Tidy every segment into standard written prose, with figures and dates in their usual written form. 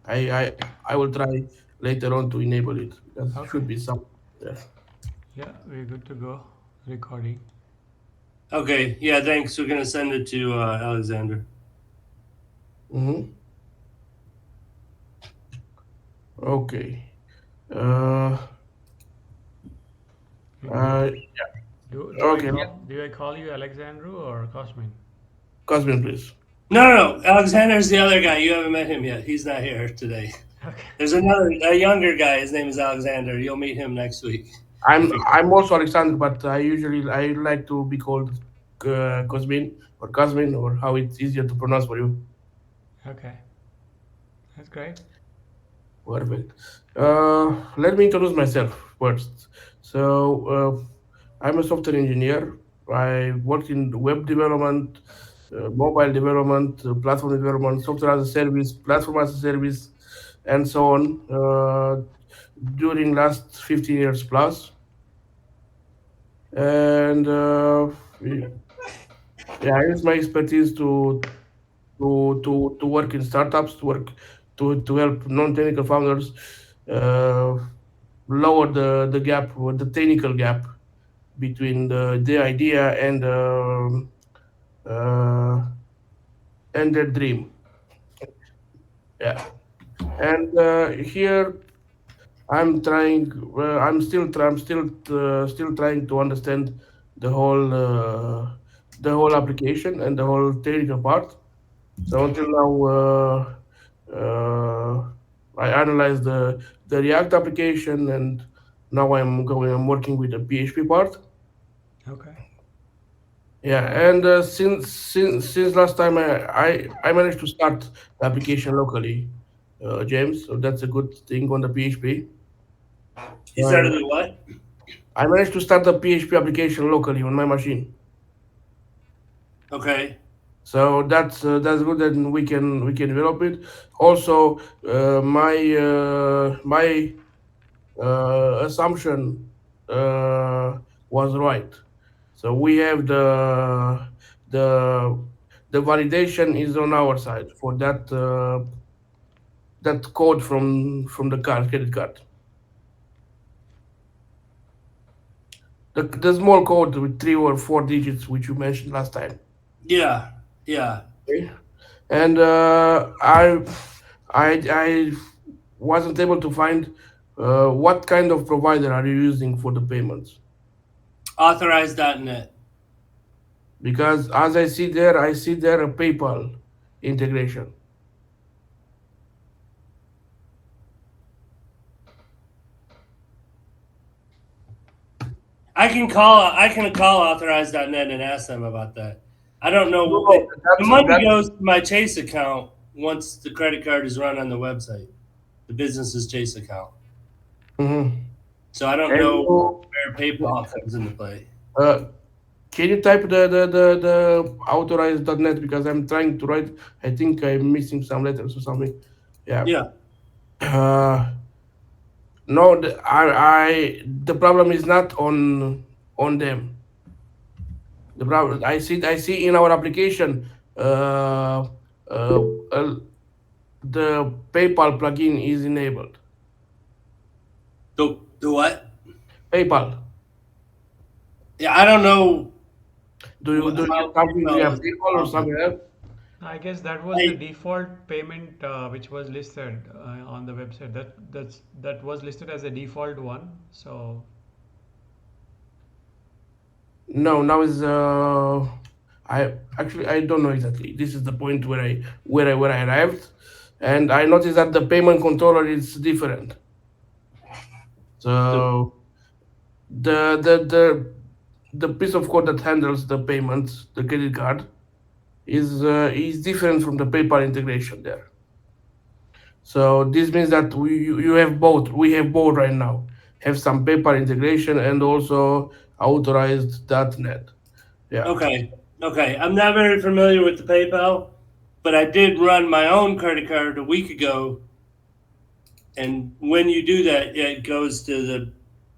I will try later on to enable it because it Okay. should be some. Yeah. Yeah, we're good to go. Recording. Okay, yeah, thanks. We're gonna send it to Alexander. Mm-hmm. Okay. Uh, Do uh, do I okay. call you Alexandru or Cosmin? Cosmin, please. No. Alexander's the other guy. You haven't met him yet. He's not here today. Okay. There's a younger guy. His name is Alexander. You'll meet him next week. If you I'm also Alexander, but I like to be called Cosmin or Cosmin or how it's easier to pronounce for you. Okay. That's great. Perfect. Let me introduce myself first. I'm a software engineer. I worked in web development, mobile development, platform development, software as a service, platform as a service, and so on during last 15 years plus. And yeah, I use my expertise to work in startups, to help non-technical founders uh, lower the gap or the technical gap between the idea uh, and their dream. Yeah, and here I'm still trying to understand the whole uh, the whole application and the whole technical part. So until now, I analyzed the React application, and now I'm working with the PHP part. Okay. Yeah, and since last time I managed to start the application locally, James. So that's a good thing on the PHP. he So started the what? I managed to start the PHP application locally on my machine. Okay. So that's good, and we can develop it. Also, my assumption was right. So we have the the validation is on our side for that code from the credit card. The small code with 3 or 4 digits which you mentioned last time. Yeah. Yeah. Okay. And I wasn't able to find what kind of provider are you using for the payments, Authorized.net. because as I see there a PayPal integration. I can call authorized.net and ask them about that. I don't No, know. no, The that's money that. goes to my Chase account once the credit card is run on the website, the business's Chase account. Mhm. So I don't And know you, where PayPal comes into play. uh, can you type the authorized.net, because I'm trying to write. I think I'm missing some letters or something. Yeah. Yeah. Uh, no, the problem is not on them. The problem I see in our application, uh, uh, uh, the PayPal plugin is enabled. The what? PayPal. Yeah, I don't know Do you use how something via PayPal is PayPal or involved. something else? I guess that was the I default payment which was listed on the website. That was listed as a default one. So No, now is I don't know exactly. This is the point where I arrived, and I noticed that the payment controller is different. the So the piece of code that handles the payments, the credit card, is different from the PayPal integration there. So this means that you have both. We have both right now. Have some PayPal integration and also authorized .net. Yeah. okay. Okay. I'm not very familiar with the PayPal, but I did run my own credit card a week ago. And when you do that, it goes to the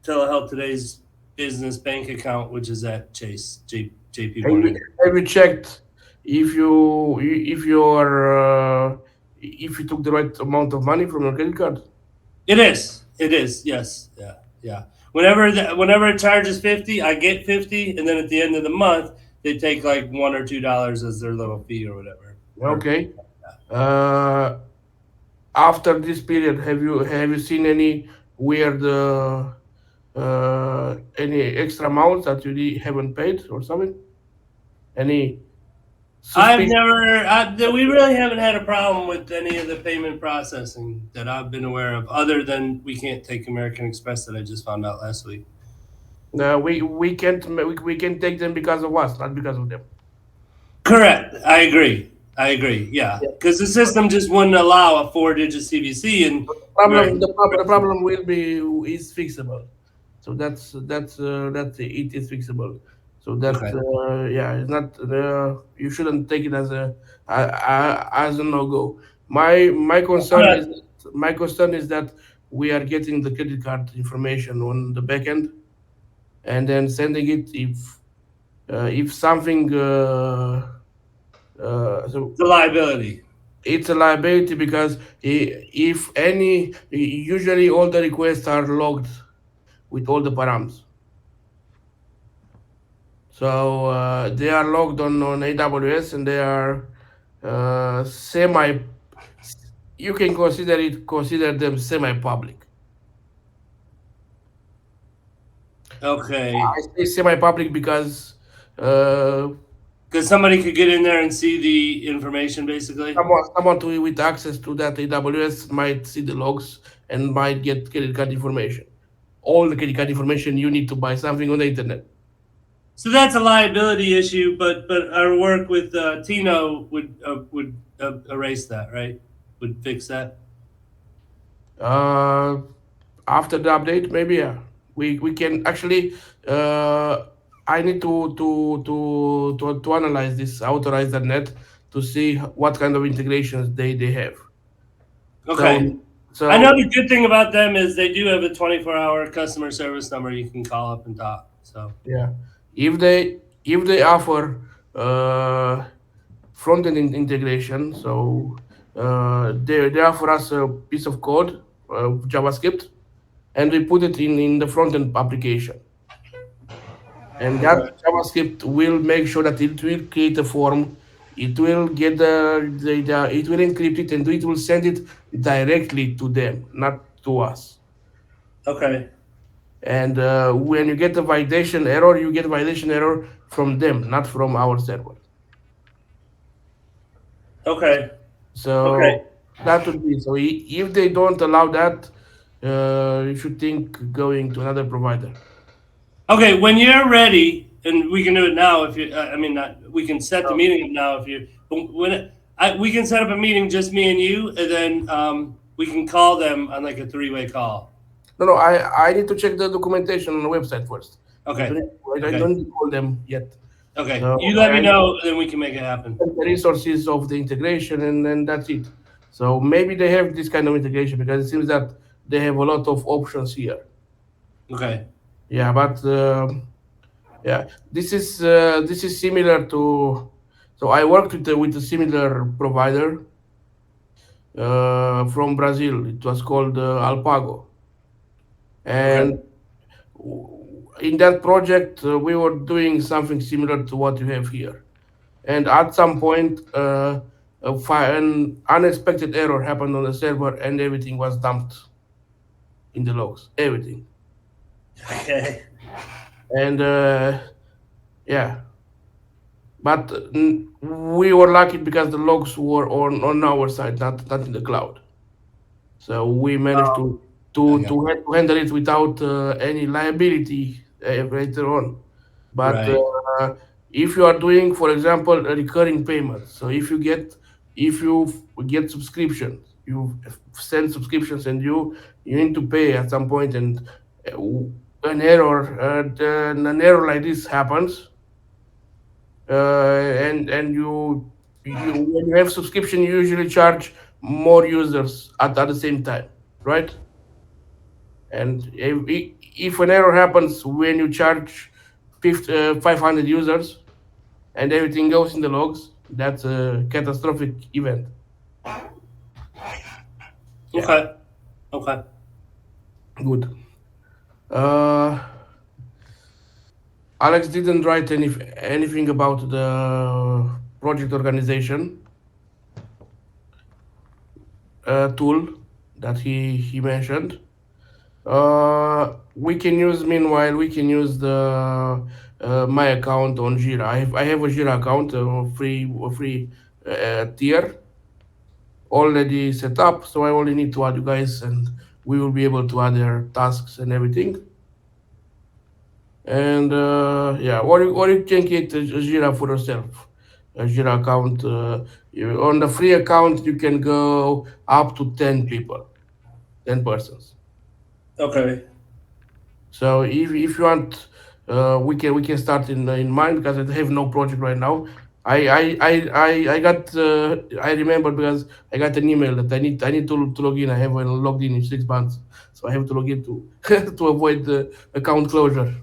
Telehealth Today's business bank account, which is at Chase JP Have you, Morgan. have you checked if your if you took the right amount of money from your credit card. It is. It is. Yes. Yeah. Yeah. Whenever it charges 50, I get 50, and then at the end of the month, they take like $1 or $2 as their little fee or whatever. Okay. Uh, After this period, have you seen any weird any extra amounts that you haven't paid or something? Any I've suspicious? never. We really haven't had a problem with any of the payment processing that I've been aware of, other than we can't take American Express that I just found out last week. We can't we can take them because of us, not because of them. Correct. I agree. I agree. Yeah, Yeah. because the system just wouldn't allow a four-digit CVC and Problem American the Express. problem will be is fixable. So that's it is fixable. So that Okay. yeah, it's not you shouldn't take it as a no go. My concern is that we are getting the credit card information on the back end and then sending it if something so The liability. it's a liability because if any usually all the requests are logged with all the params. So they are logged on AWS and they are semi. You can consider them semi-public. Okay. I say semi-public because uh, Because somebody could get in there and see the information, basically. with access to that AWS might see the logs and might get credit card information. All the credit card information you need to buy something on the internet. So that's a liability issue, but our work with Tino would erase that, right? Would fix that. Uh, After the update, maybe yeah, we can actually. I need to analyze this authorize.net to see what kind of integrations they have. So Okay. I know so the good thing about them is they do have a 24-hour customer service number you can call up and talk. So yeah, if they offer front end integration, so they offer us a piece of code, JavaScript, and we put it in the front end application. And that okay, JavaScript will make sure that it will create a form, it will get the data, it will encrypt it, and it will send it directly to them, not to us. okay, And when you get a validation error, you get validation error from them, not from our server. okay, okay, So that would be so. If they don't allow that, you should think going to another provider. okay. When you're ready, and we can do it now if you. I mean, not, we can set the So, meeting up now if you. We can set up a meeting just me and you, and then we can call them on like a three-way call. no, I need to check the documentation on the website first. Okay, I okay, don't need to call them yet. okay. So You let me I need to know, then we can make it happen. check the resources of the integration, and then that's it. So maybe they have this kind of integration because it seems that they have a lot of options here. Okay, Yeah, but yeah, this is similar to. So I worked with a similar provider from Brazil. It was called Alpago, okay, and in that project we were doing something similar to what you have here. And at some point, an unexpected error happened on the server, and everything was dumped in the logs. Everything, okay, and yeah, but we were lucky because the logs were on our side, not in the cloud. So we managed I got to handle it without any liability later on. But right. if you are doing, for example, a recurring payment, so if you get subscriptions, you send subscriptions, and you need to pay at some point, and an error like this happens, and you when you have subscription, you usually charge more users at the same time, right? And if an error happens when you charge 500 users and everything goes in the logs, that's a catastrophic event. Yeah, Okay. Okay. good. Uh, Alex didn't write anything about the project organization tool that he mentioned. We can use meanwhile we can use the my account on Jira. I have a Jira account, free tier already set up, so I only need to add you guys, and we will be able to add their tasks and everything. And yeah, or you can create a Jira for yourself, a Jira account. On the free account, you can go up to 10 people, 10 persons. Okay. So if you want, we can start in mine because I have no project right now. I got I remember because I got an email that I need to log in. I haven't logged in 6 months, so I have to log in to to avoid the account closure.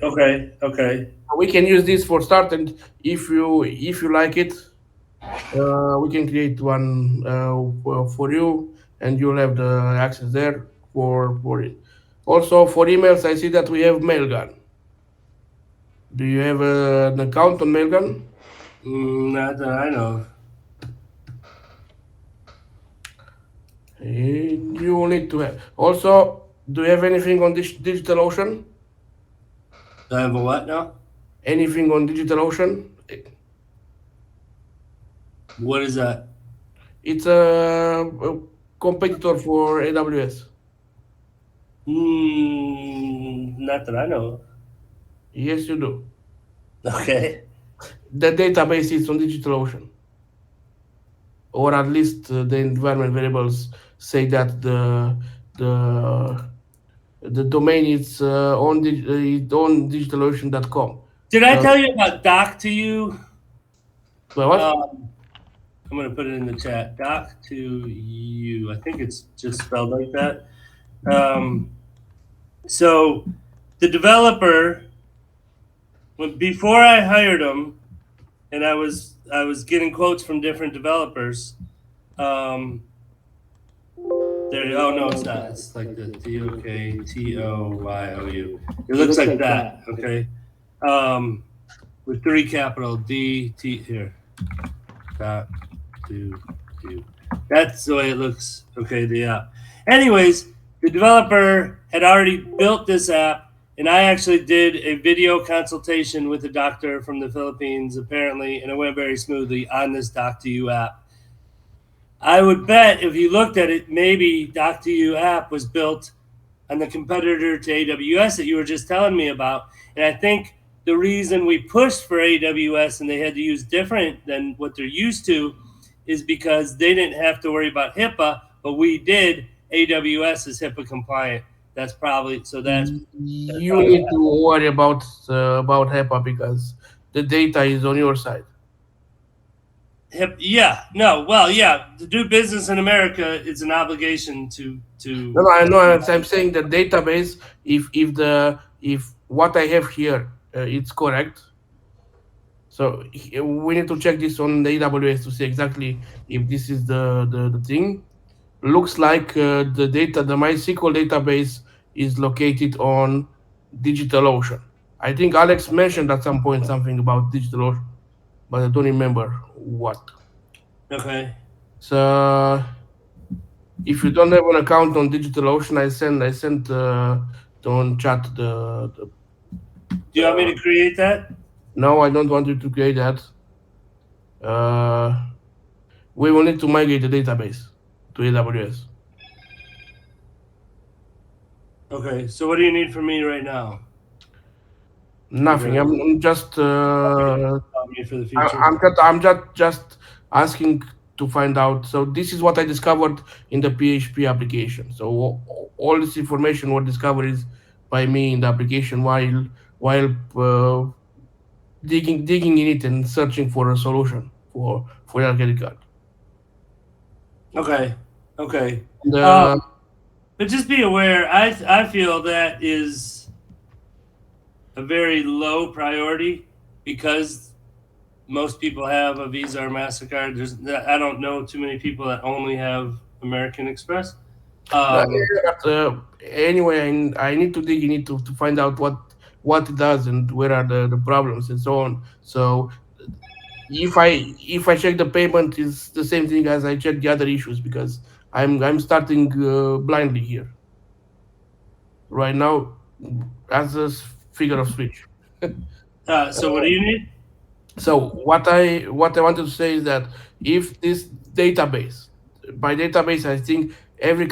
Okay. Okay. We can use this for start, and if you like it, we can create one for you, and you'll have the access there for it. Also for emails, I see that we have Mailgun. Do you have an account on Mailgun? Not that I know of. You will need to have. Also, do you have anything on this DigitalOcean? Do I have a what now? Anything on DigitalOcean? What is that? It's a competitor for AWS. Not that I know Yes, you do. of. Okay. The database is on DigitalOcean, or at least the environment variables say that the the domain is it's on digitalocean.com. Did I So, tell you about Doc to you? well, what? Um, I'm gonna put it in the chat. Doc to you. I think it's just spelled like that. Um, so the developer, before I hired him, and I was getting quotes from different developers. Um, oh no, it's not. It's like the Toktoyou. It looks like that. Okay. With three capital D T here. Dot to you. That's the way it looks. Okay, the app. Anyways, the developer had already built this app, and I actually did a video consultation with a doctor from the Philippines, apparently, and it went very smoothly on this Doc2U app. I would bet if you looked at it, maybe Doc2U app was built on the competitor to AWS that you were just telling me about. And I think the reason we pushed for AWS and they had to use different than what they're used to is because they didn't have to worry about HIPAA, but we did. AWS is HIPAA compliant. That's probably so. That's You probably need to worry about HEPA because the data is on your side. Yeah, no, well, yeah. To do business in America, it's an obligation No, to. no, I know. I'm saying the database. If what I have here it's correct, so we need to check this on the AWS to see exactly if this is the thing. Looks like the MySQL database is located on DigitalOcean. I think Alex mentioned at some point something about DigitalOcean, but I don't remember what. Okay. So if you don't have an account on DigitalOcean, I sent on chat Do you want me to create that? no, I don't want you to create that. Uh, we will need to migrate the database to AWS. Okay. So what do you need from me right now? Nothing. I'm just Tell me for the I, future. I'm just asking to find out. So this is what I discovered in the PHP application. So all this information was discovered by me in the application while digging in it and searching for a solution for your credit card. Okay. Okay. The But just be aware. I feel that is a very low priority because most people have a Visa or Mastercard. I don't know too many people that only have American Express. Yeah, but anyway, I need to dig in it to find out what it does and where are the problems and so on. So if I check the payment, is the same thing as I check the other issues because I'm starting blindly here right now as a figure of speech. So what do you need? So what I wanted to say is that if this database, by database I think every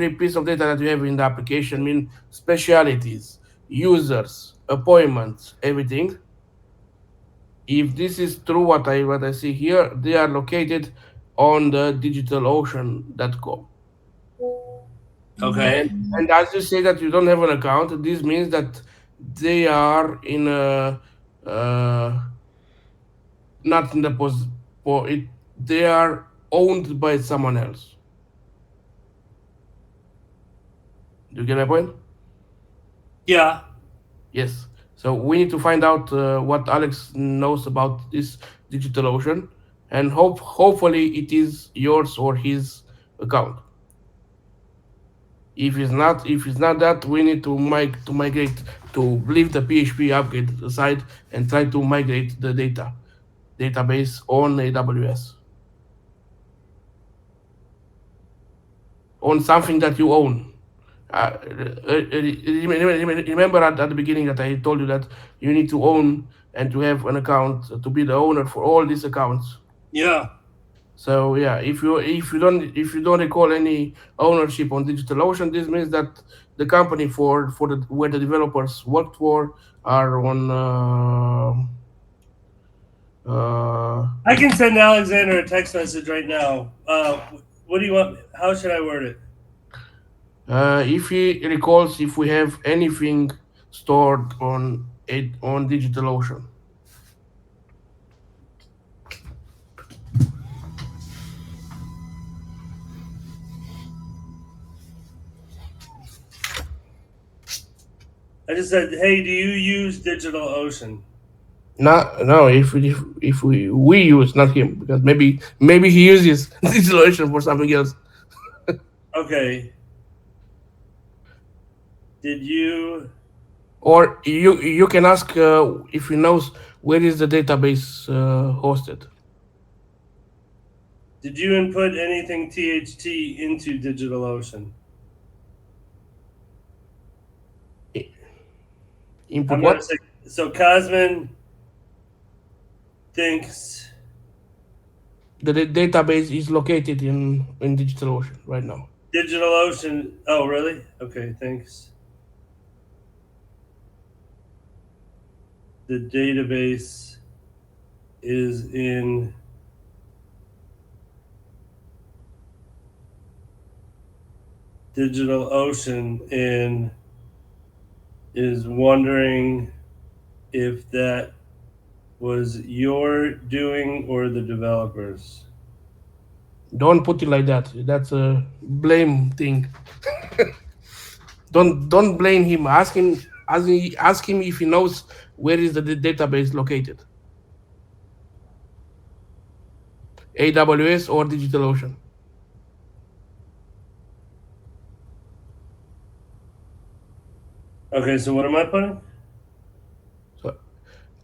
piece of data that you have in the application mean specialities, users, appointments, everything. If this is true, what I see here, they are located on the digitalocean.com. Okay. And as you say that you don't have an account, this means that they are in a not in the for it. They are owned by someone else. Do you get my point? Yeah. Yes. So we need to find out what Alex knows about this digital ocean, and hopefully it is yours or his account. If it's not that, we need to migrate to leave the PHP upgrade aside and try to migrate the database on AWS on something that you own. Remember at the beginning that I told you that you need to own and to have an account to be the owner for all these accounts. Yeah. So yeah, if you don't recall any ownership on DigitalOcean, this means that the company for the where the developers worked for are on. I can send Alexander a text message right now. What do you want? How should I word it? If he recalls if we have anything stored on it on DigitalOcean. I just said, hey, do you use DigitalOcean? No. If we use not him because maybe he uses DigitalOcean for something else. Okay. Did you Or you can ask if he knows where is the database hosted. did you input anything THT into DigitalOcean? I- Input I'm gonna what? say so. Cosmin thinks The database is located in DigitalOcean right now. DigitalOcean. Oh, really? Okay, thanks. The database is in DigitalOcean and is wondering if that was your doing or the developers. Don't put it like that. That's a blame thing. Don't blame him. Ask him if he knows where is the database located. AWS or DigitalOcean. Okay, so what am I putting? So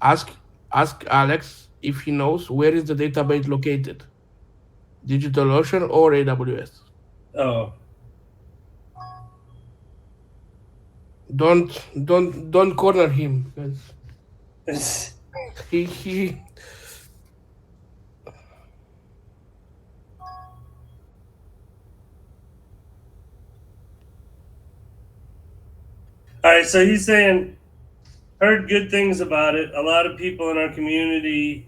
ask ask Alex if he knows where is the database located. DigitalOcean or AWS. Oh, Don't corner him because it's, he all right. So he's saying heard good things about it. A lot of people in our community,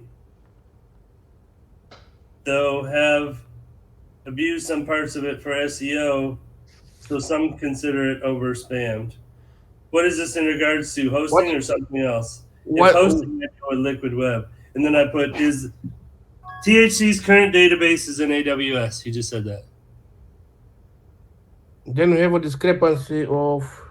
though, have abused some parts of it for SEO, so some consider it over spammed. What is this in regards to what hosting or something else? If what hosting, I go with Liquid Web, and then I put is THC's current database is in AWS. He just said that. then we have a discrepancy of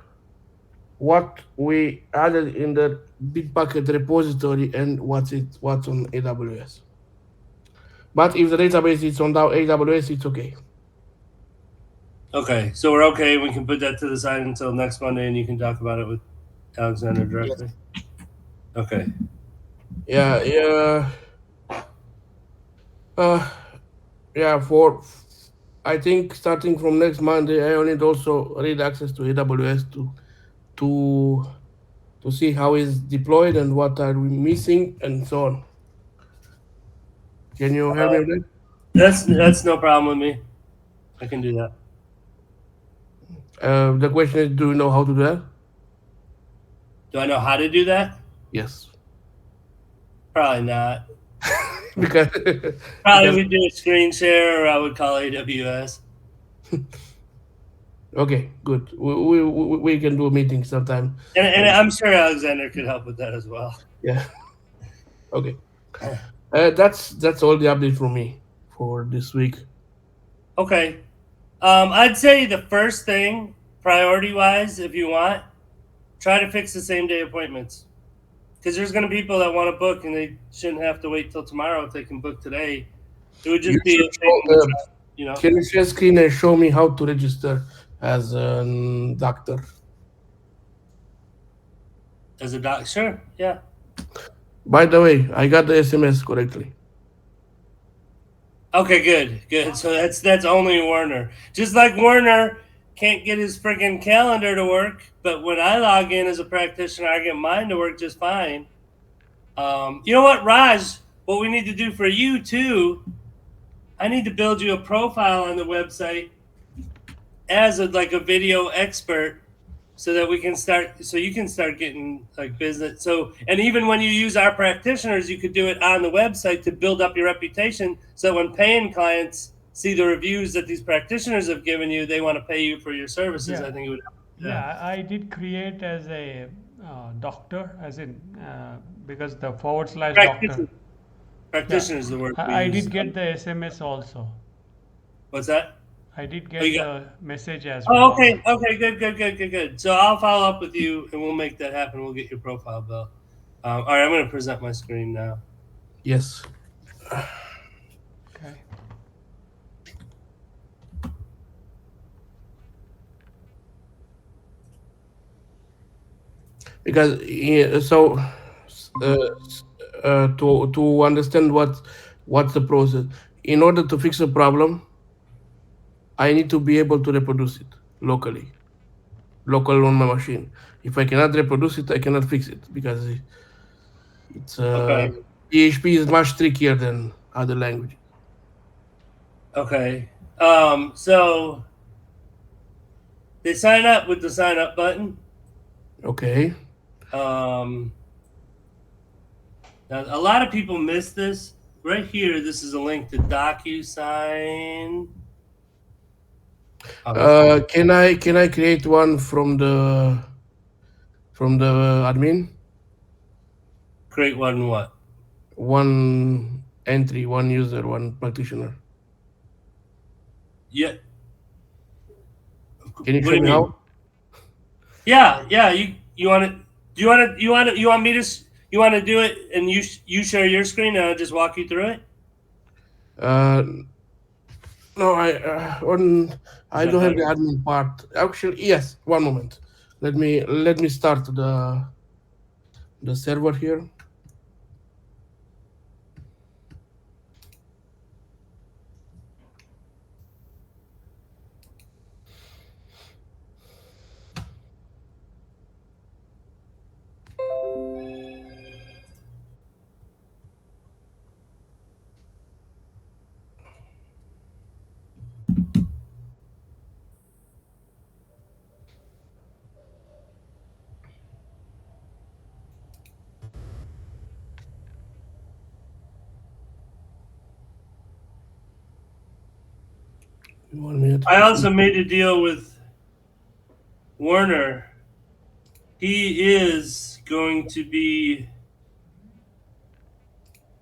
what we added in the Bitbucket repository and what's on AWS. But if the database is on the AWS, it's okay. Okay, so we're okay. We can put that to the side until next Monday, and you can talk about it with Alexander Yes. directly. Okay. Yeah, yeah. Uh, yeah. I think starting from next Monday, I will need also read access to AWS to to see how it's deployed and what are we missing and so on. Can you help me with that? That's no problem with me. I can do that. The question is, do you know how to do that? Do I know how to do that? Yes, Probably not. because Probably because we do a screen share, or I would call AWS. okay, good. We can do a meeting sometime. And And I'm sure Alexander could help with that as well. yeah, okay. That's all the update from me for this week. Okay. I'd say the first thing, priority wise, if you want, try to fix the same day appointments. Because there's going to be people that want to book and they shouldn't have to wait till tomorrow if they can book today. It would You just be should a thing show, to try, you know, can you share screen and show me how to register as a doctor? as a doc. Sure. Yeah. By the way, I got the SMS correctly. Okay, good. So that's only Warner. Just like Warner can't get his friggin' calendar to work, but when I log in as a practitioner, I get mine to work just fine. You know what, Raj? What we need to do for you too, I need to build you a profile on the website as like a video expert, so that we can start. So you can start getting like business. So, and even when you use our practitioners, you could do it on the website to build up your reputation. So that when paying clients see the reviews that these practitioners have given you, they want to pay you for your services. Yeah, I think it would. Yeah. yeah. I did create as a doctor, as in because the forward slash doctor. Practitioners, Yeah, practitioners is the word we I use. did get the SMS also. What's that? I did Oh, get you got. the message as well. Oh, okay, okay, good. So I'll follow up with you, and we'll make that happen. We'll get your profile, Bill. All right, I'm going to present my screen now. Yes, Okay. because so uh, to understand what's the process. In order to fix a problem, I need to be able to reproduce it locally, local on my machine. If I cannot reproduce it, I cannot fix it because it's Okay, PHP is much trickier than other languages. okay. So they sign up with the sign up button. Okay. Um, Now a lot of people miss this. Right here, this is a link to DocuSign. Can I create one from the admin? Create one what? One entry, one user, one practitioner. Yeah. Can you What do show you me mean? how? Yeah. You want to? Do you want me to? You want to do it and you share your screen and I'll just walk you through it? Uh, no, I Is that don't have better? the admin part. Actually, yes. One moment. Let me start the server here. One minute. I also made a deal with Warner. He is going to be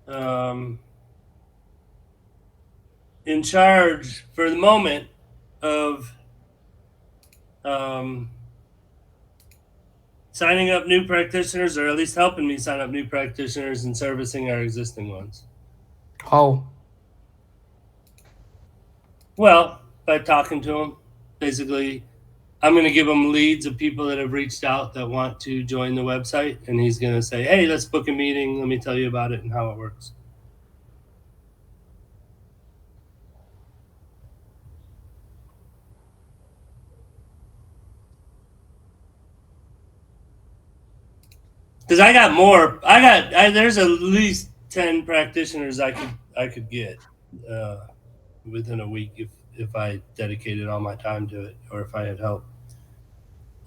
um, in charge for the moment of um, signing up new practitioners, or at least helping me sign up new practitioners and servicing our existing ones. How? Well, by talking to them, basically, I'm going to give him leads of people that have reached out that want to join the website, and he's going to say, "Hey, let's book a meeting. Let me tell you about it and how it works." Because I got more. There's at least 10 practitioners I could get uh, within a week if I dedicated all my time to it, or if I had help.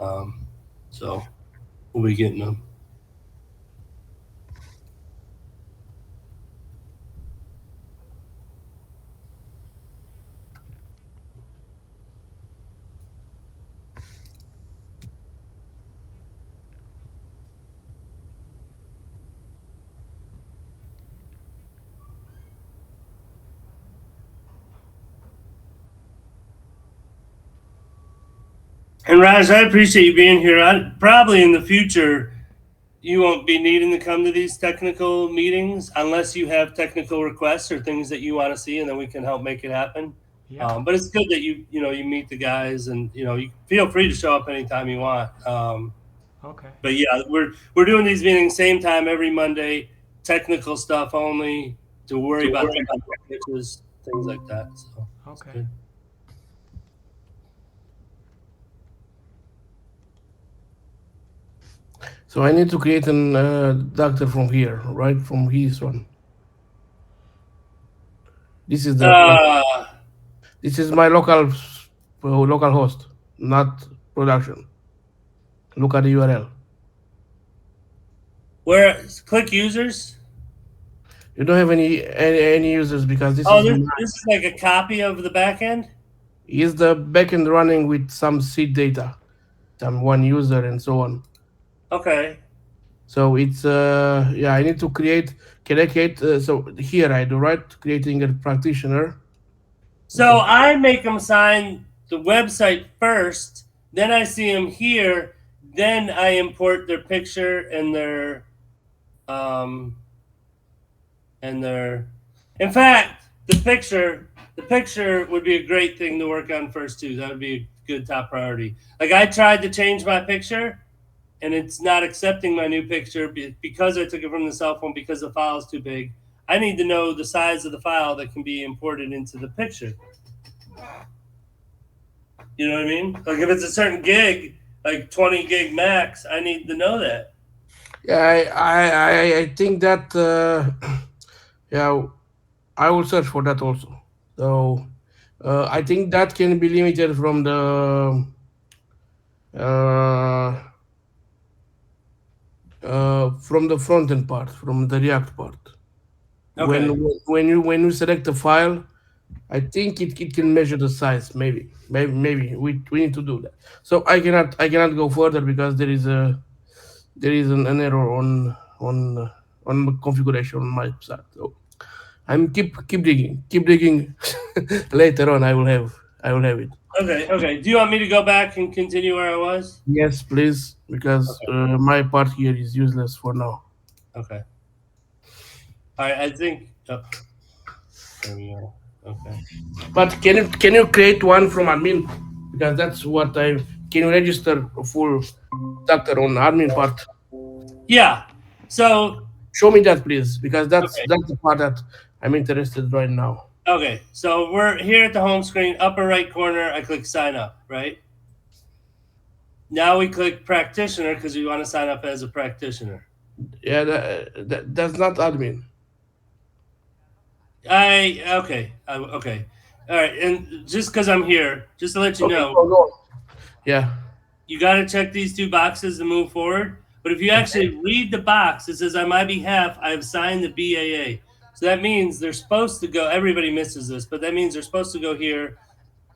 Um, so we'll be getting them. And Raj, I appreciate you being here. I probably in the future you won't be needing to come to these technical meetings unless you have technical requests or things that you want to see, and then we can help make it happen. Yeah. But it's good that you meet the guys, and you feel free to show up anytime you want. Okay. But yeah, we're doing these meetings same time every Monday, technical stuff only, to worry about technical glitches, things like that. So it's Okay. good. So I need to create an doctor from here, right? From his one. This is the Uh, this is my local host, not production. Look at the URL. where click users? You don't have any users because this Oh, is this is like a copy of the backend. is the backend running with some seed data, some one user and so on. Okay. So it's yeah, I need to create. Can I create? So here I do right, creating a practitioner. So Okay. I make them sign the website first, then I see them here, then I import their picture um and their in fact, the picture would be a great thing to work on first too. That would be a good top priority. Like I tried to change my picture and it's not accepting my new picture because I took it from the cell phone because the file is too big. I need to know the size of the file that can be imported into the picture. You know what I mean? Like if it's a certain gig, like 20 gig max, I need to know that. Yeah, I think that yeah, I will search for that also. So I think that can be limited uh, from the front end part, from the React part. When Okay. when you select the file, I think it can measure the size. Maybe we need to do that. So I cannot go further because there is an error on the configuration on my side. So I'm keep digging. Later on, I will have it. Okay. Okay. Do you want me to go back and continue where I was? Yes, please, because Okay. my part here is useless for now. Okay. All right. I think. Oh, there we go. Okay. But can you create one from admin? Because that's what I can you register a full doctor on admin part. Yeah. So Show me that, please, because that's okay. that's the part that I'm interested right now. Okay. So we're here at the home screen, upper right corner. I click sign up. Right now we click practitioner because we want to sign up as a practitioner. Yeah, that's not admin. I okay. Okay. All right. And just because I'm here, just to let you Okay, know, go. Yeah. you got to check these two boxes to move forward. But if you Okay. actually read the box, it says, on my behalf, I have signed the BAA. So that means they're supposed to go, everybody misses this, but that means they're supposed to go here,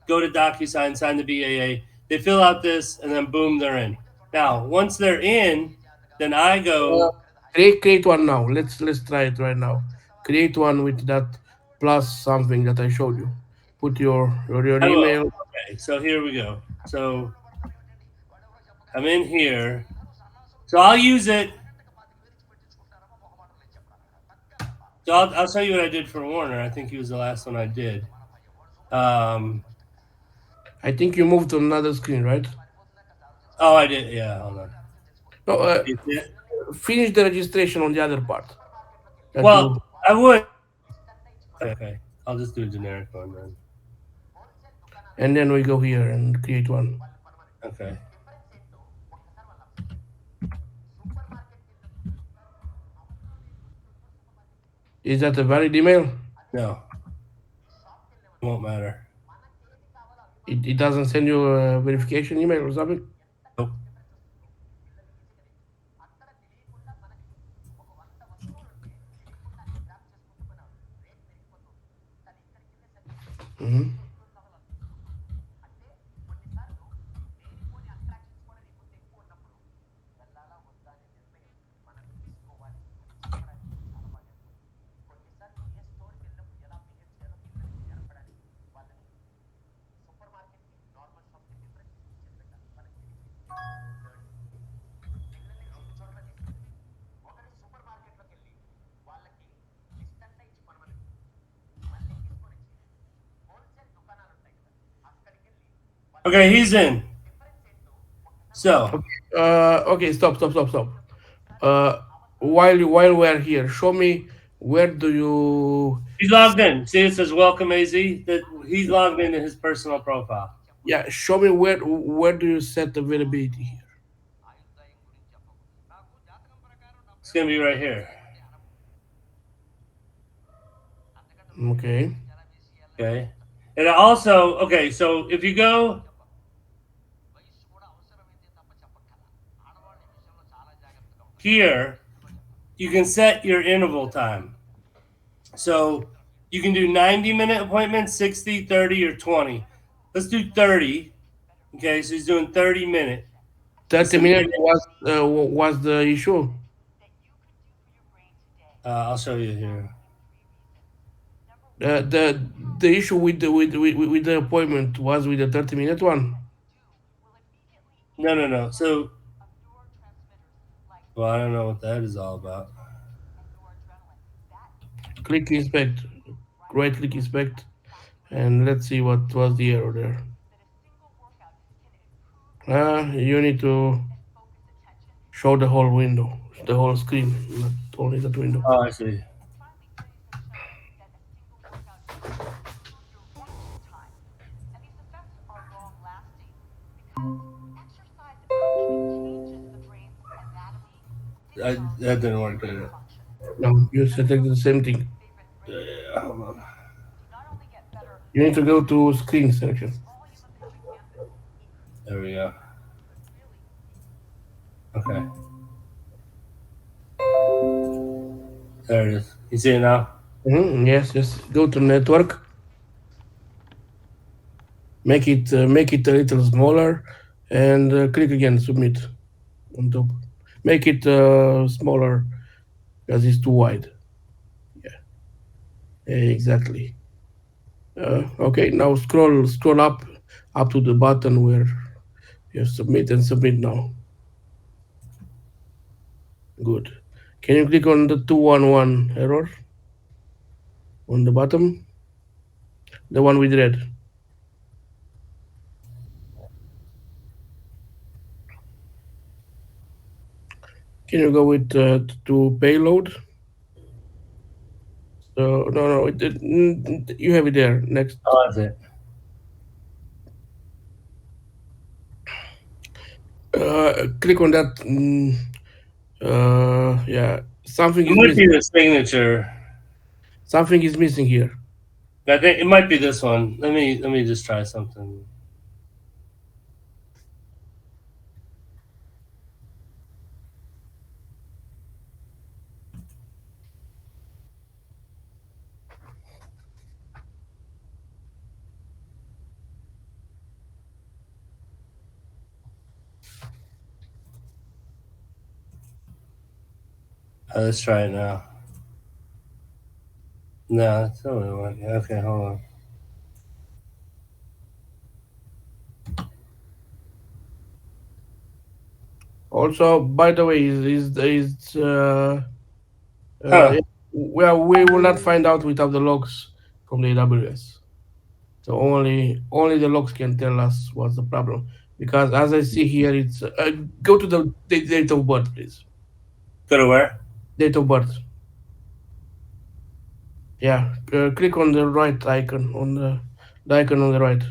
go to DocuSign, sign the BAA. They fill out this, and then boom, they're in. Now, once they're in, then I Uh, go, create one now. Let's try it right now. Create one with that plus something that I showed you. Put your I will. email. Okay, so here we go. So I'm in here. So I'll use it. So I'll show you what I did for Warner. I think he was the last one I did. Um, I think you moved to another screen, right? oh, I did. Yeah, hold on. No, You see it? finish the registration on the other part that Well, you, I would. Okay. I'll just do a generic one then. and then we go here and create one. Okay. Is that a valid email? No, won't matter. It doesn't send you a verification email or something? Nope. Hmm. Okay, he's in. So Okay, stop. Uh, while we're here, show me where do you, he's logged in. See, it says welcome AZ. That he's logged into his personal profile. yeah, show me where do you set availability here? It's gonna be right here. Okay. Okay. And also, okay, so if you go here, you can set your interval time. So you can do 90-minute appointments, 60, 30, or 20. Let's do 30. Okay, so he's doing 30-minute. He 30 minutes submitted. was the issue. I'll show you here. The issue with with the appointment was with the 30-minute one. No, no, no. So, well, I don't know what that is all about. Click inspect, right click inspect, and let's see what was the error there. You need to show the whole window, the whole screen, not only that window. Oh, I see. That didn't work, did it? No, you select the same thing. Yeah, hold on. You need to go to screen selection. There we go. Okay. There it is. You see it now? Yes, just go to network. Make it a little smaller, and click again submit on top. Make it smaller because it's too wide. Exactly. Okay, now scroll up to the button where you submit and submit now. Good. Can you click on the 211 error on the bottom? The one with red. Can you go with to payload? So no, you have it there. Next, Oh, that's it. click on that. Yeah, something It is might missing. be the signature. Something is missing here. I think it might be this one. Let me just try something. Let's try it now. No, it's still not working. Okay, hold on. Also, by the way, is Huh. well, we will not find out without the logs from the AWS. So only the logs can tell us what's the problem. Because as I see here, it's go to the date of birth, please. Go to where? Date of birth. Yeah, click on the right icon on the icon on the right.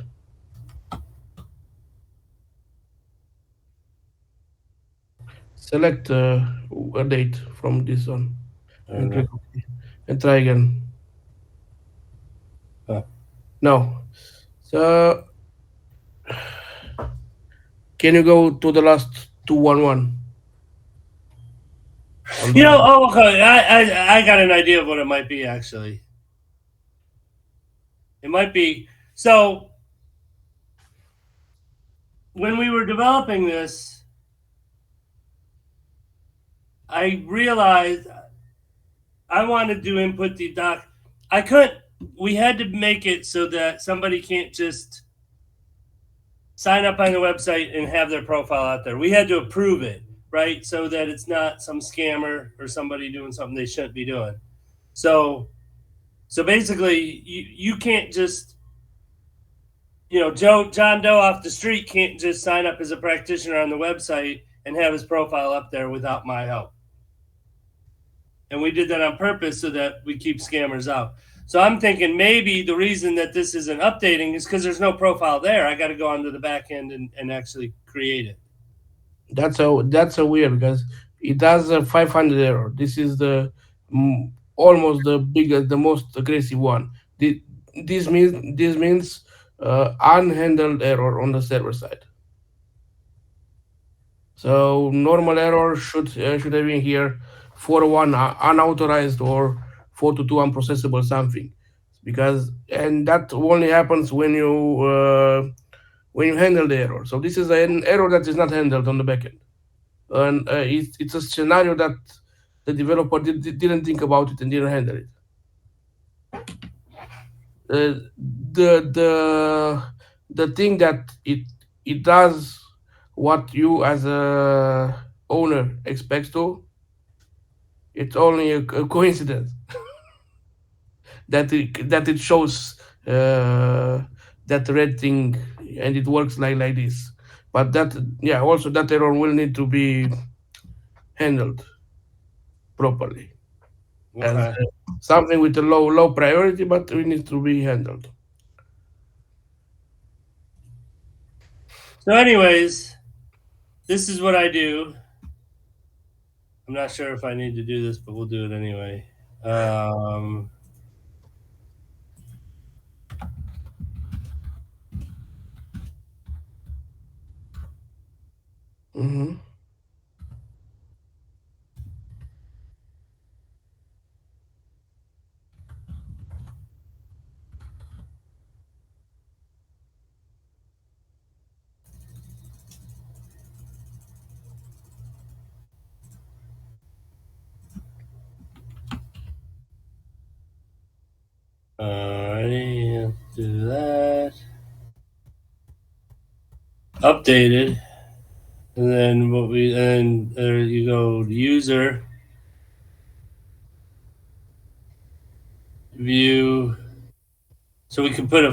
Select a date from this one I don't and know. click OK and try again. Huh. No. So can you go to the last 211 on the You know, right? oh, okay. I got an idea of what it might be. Actually, it might be so. When we were developing this, I realized I wanted to input the doc. I couldn't. We had to make it so that somebody can't just sign up on the website and have their profile out there. We had to approve it, right? So that it's not some scammer or somebody doing something they shouldn't be doing. So so basically you can't just John Doe off the street can't just sign up as a practitioner on the website and have his profile up there without my help. And we did that on purpose so that we keep scammers out. So I'm thinking maybe the reason that this isn't updating is because there's no profile there. I got to go onto the back end and actually create it. That's a weird because it has a 500 error. This is the almost the biggest, the most aggressive one. This means unhandled error on the server side. So normal error should have been here 401 unauthorized or 422 unprocessable something, because and that only happens when you handle the error. So this is an error that is not handled on the backend, and it's a scenario that the developer didn't think about it and didn't handle it. The thing that it does what you as a owner expects to, it's only a coincidence that it shows that red thing and it works like this. But that, yeah, also that error will need to be handled properly as Okay. something with a low priority, but it needs to be handled. So, anyways, this is what I do. I'm not sure if I need to do this, but we'll do it anyway. Um, Hmm. Alrighty, let's do that. Updated, and then there you go, user view. So we can put I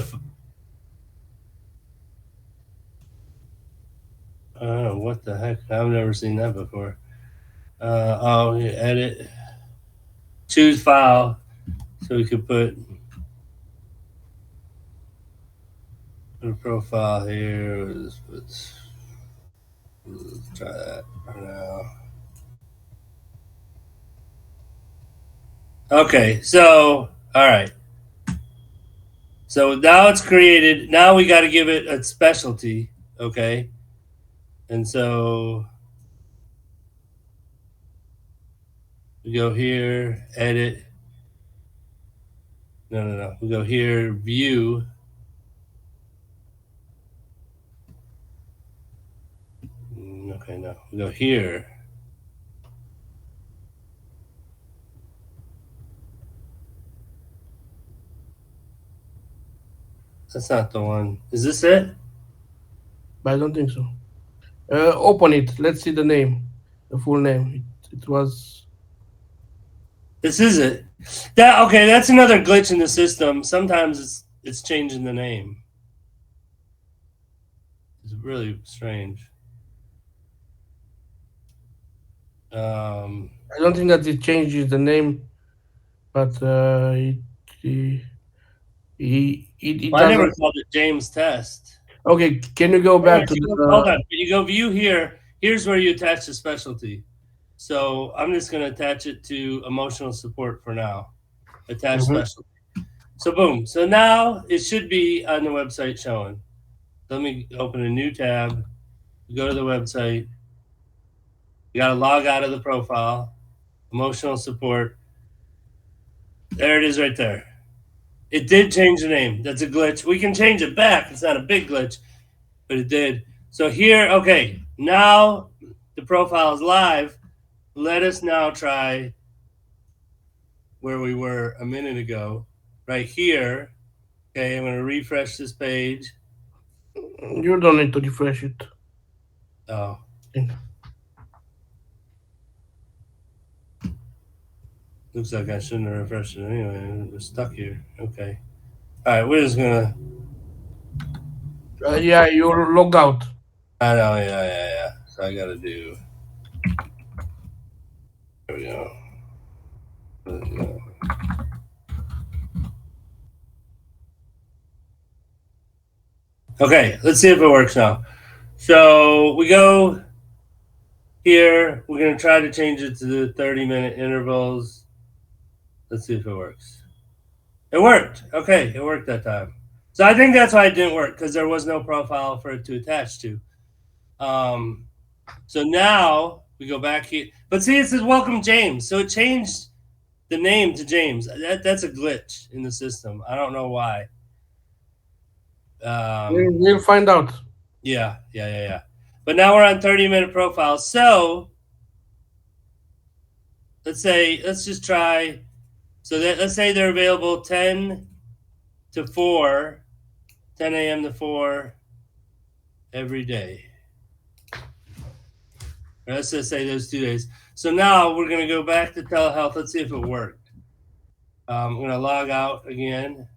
don't know what the heck. I've never seen that before. Edit, choose file. So we could put a profile here. Let's try that for now. Okay, so all right. So now it's created. Now we got to give it a specialty. Okay, and so we go here, edit. No. We go here, view. Okay, no. We go here. That's not the one. Is this it? But I don't think so. Open it. Let's see the name, the full name. It was. This is it. That okay? That's another glitch in the system. Sometimes it's changing the name. It's really strange. I don't think that it changes the name, but it Well, I never doesn't. called it James Test. Okay, can you go back to Hold the? on. You go view here. Here's where you attach the specialty. So I'm just going to attach it to emotional support for now. Attach Mhm. specialty. So boom. So now it should be on the website showing. Let me open a new tab. Go to the website. You got to log out of the profile. Emotional support. There it is right there. It did change the name. That's a glitch. We can change it back. It's not a big glitch, but it did. So here, okay, now the profile is live. Let us now try where we were a minute ago, right here. Okay, I'm going to refresh this page. You don't need to refresh it. Oh, looks like I shouldn't have refreshed it anyway. We're stuck here. Okay. All right, we're just going to. Yeah, you're logged out. I know, yeah. So I got to do. There we go. There we go. Okay, let's see if it works now. So we go here. We're going to try to change it to the 30-minute intervals. Let's see if it works. It worked. Okay, it worked that time. So I think that's why it didn't work, because there was no profile for it to attach to. So now we go back here. But see, it says welcome James. So it changed the name to James. That's a glitch in the system. I don't know why. We'll find out. Yeah. But now we're on 30-minute profiles. So let's just try. So let's say they're available 10 to 4, 10 a.m. to 4 every day. Let's just say those 2 days. So now we're going to go back to telehealth. Let's see if it worked. I'm going to log out again.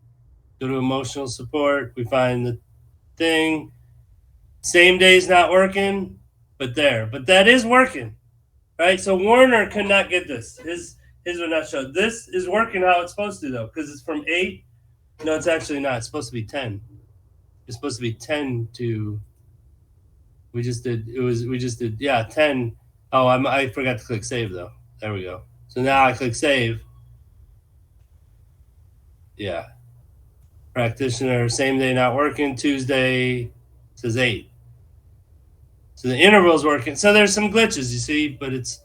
Go to emotional support. We find the thing. Same day's not working, but there. But that is working, right? So Warner could not get this. His would not show. This is working how it's supposed to, though, because it's from 8. No, it's actually not. It's supposed to be 10. It's supposed to be 10 to. We just did 10. Oh, I forgot to click save though. There we go. So now I click save. Yeah. Practitioner, same day not working. Tuesday says 8. So the interval's working. So there's some glitches, you see, but it's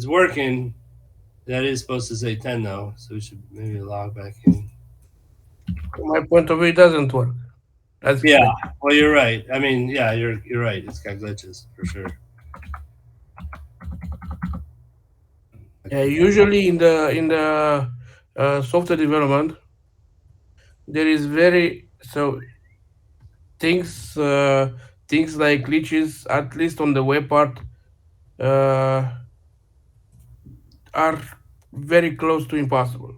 working. That is supposed to say 10 though. So we should maybe log back in. From my point of view, it doesn't work. That's Yeah. glitch. Well, you're right. I mean, yeah, you're right. It's got glitches for sure. Yeah, usually in the software development, there is very so things things like glitches, at least on the web part, uh, are very close to impossible.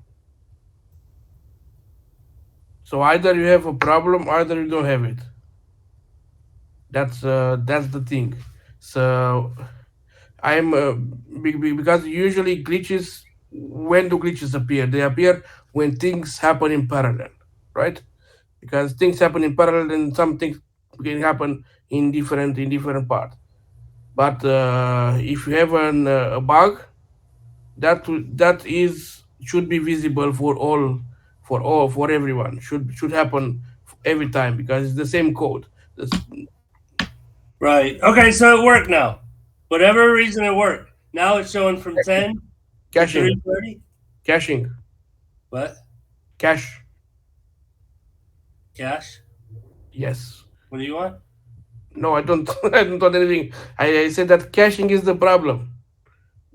So either you have a problem, either you don't have it. That's the thing. So I'm because usually glitches. When do glitches appear? They appear when things happen in parallel, right? Because things happen in parallel, and some things can happen in different parts. But if you have a bug, that is should be visible for everyone. Should happen every time because it's the same code. That's Right. Okay, so it worked now. Whatever reason it worked. Now it's showing from 10 to caching, 3:30. caching, What? cache. Cash? Yes. What do you want? No, I don't. I don't want anything. I said that caching is the problem.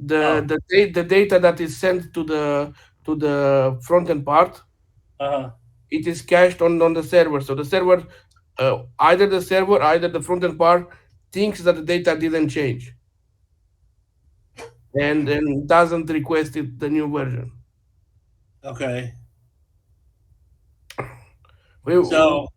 Oh. The data that is sent to the front end part, Uh-huh. it is cached on the server. So the server, either the front end part thinks that the data didn't change and doesn't request it the new version. Okay. we So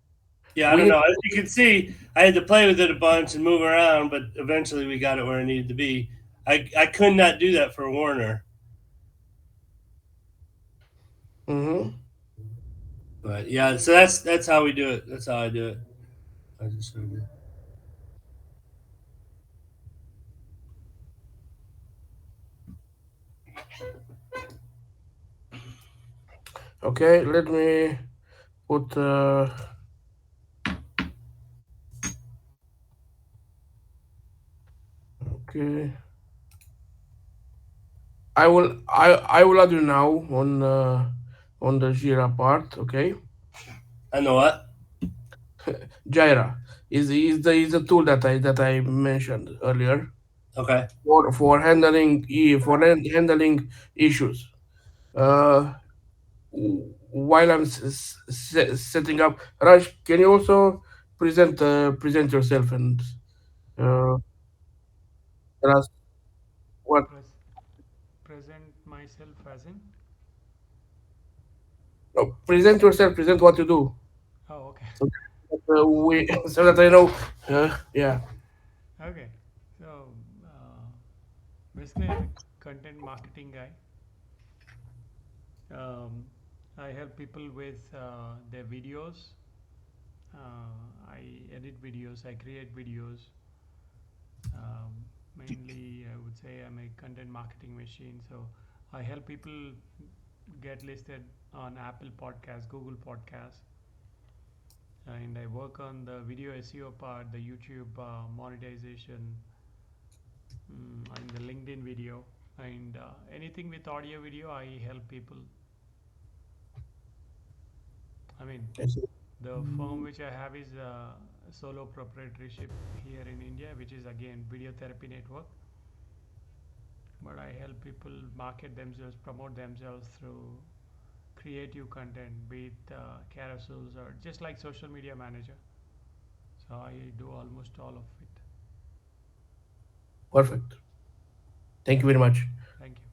yeah, I we don't need. know. As you can see, I had to play with it a bunch and move around, but eventually we got it where it needed to be. I could not do that for Warner, Mhm. but yeah. So that's how we do it. That's how I do it. I just showed you. Okay, let me put. Okay, I will add you now on the Jira part. Okay, I know what. Jira is the tool that I mentioned earlier Okay. for handling handling issues. Uh, while I'm setting up, Raj, can you also present yourself and uh, tell us what? Pres- Present myself as in. No, present yourself. Present what you do. Oh, okay. So that we so that I know. Yeah. Okay. So basically, I'm a content marketing guy. Um, I help people with their videos. I edit videos. I create videos. Mainly, I would say I'm a content marketing machine. So I help people get listed on Apple Podcasts, Google Podcasts, and I work on the video SEO part, the YouTube monetization, and the LinkedIn video, and anything with audio video. I help people. I mean, I see. the firm which I have is solo proprietorship here in India, which is again Video Therapy Network. But I help people market themselves, promote themselves through creative content, be it carousels or just like social media manager. So I do almost all of it. Perfect. Thank you very much. Thank you.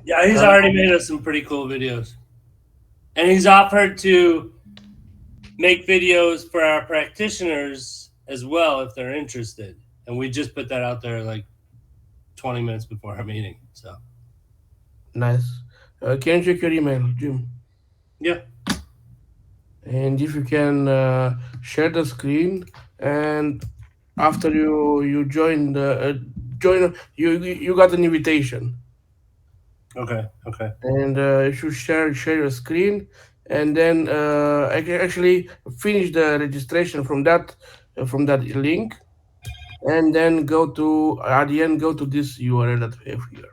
Yeah, he's Uh, already made us some pretty cool videos, and he's offered to make videos for our practitioners as well if they're interested. And we just put that out there like 20 minutes before our meeting. So nice. Can you check your email, Jim? yeah. And if you can share the screen, and after you join, you got an invitation, Okay. Okay. and you should share your screen, and then actually finish the registration from that link, and then go to at the end go to this URL that we have here.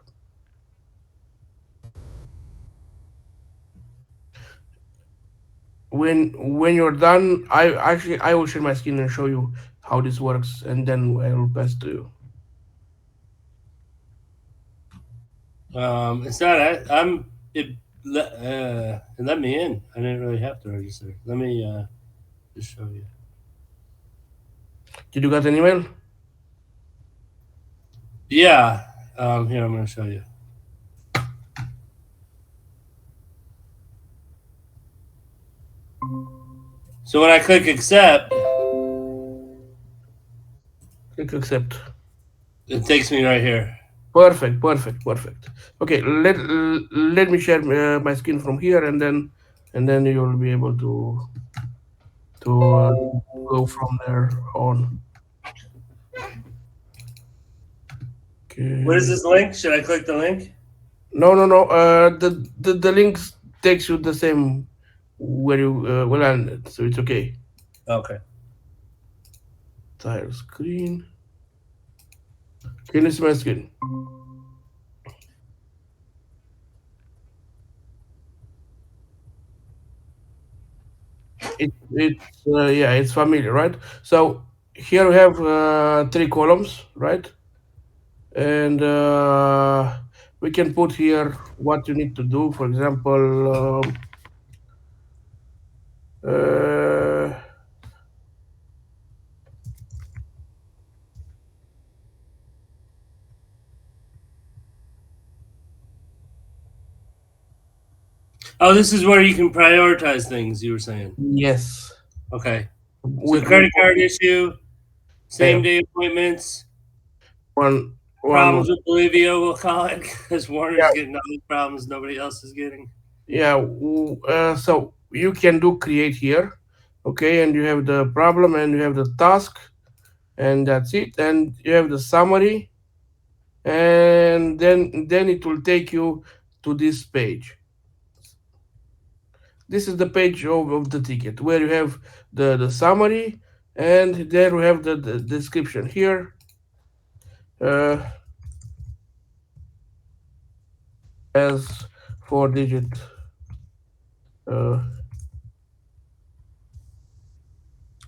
When you're done, I will share my screen and show you how this works, and then I will pass to you. It's not. I'm. It let me in. I didn't really have to register. Let me just show you. Did you get an email? Yeah. Here, I'm going to show you. So when I click accept, Click accept. it takes me right here. Perfect, perfect, perfect. Okay, let me share my screen from here, and then you'll be able to go from there on. What is Okay. this link? Should I click the link? No, no, no. The links takes you the same where you will landed, so it's okay. Okay. Tile screen. Can you see my screen? It's yeah, it's familiar, right? So here we have three columns, right? And we can put here what you need to do. For example, uh, Oh, this is where you can prioritize things. You were saying. Yes. Okay. So With credit card issue, same uh, day appointments, one problems with Bolivia, we'll call it, because yeah, Warner's getting all the problems nobody else is getting. yeah. So you can do create here, okay, and you have the problem and you have the task, and that's it, and you have the summary, and then it will take you to this page. This is the page of the ticket where you have the summary, and there we have the description here. uh, as 4 digit uh,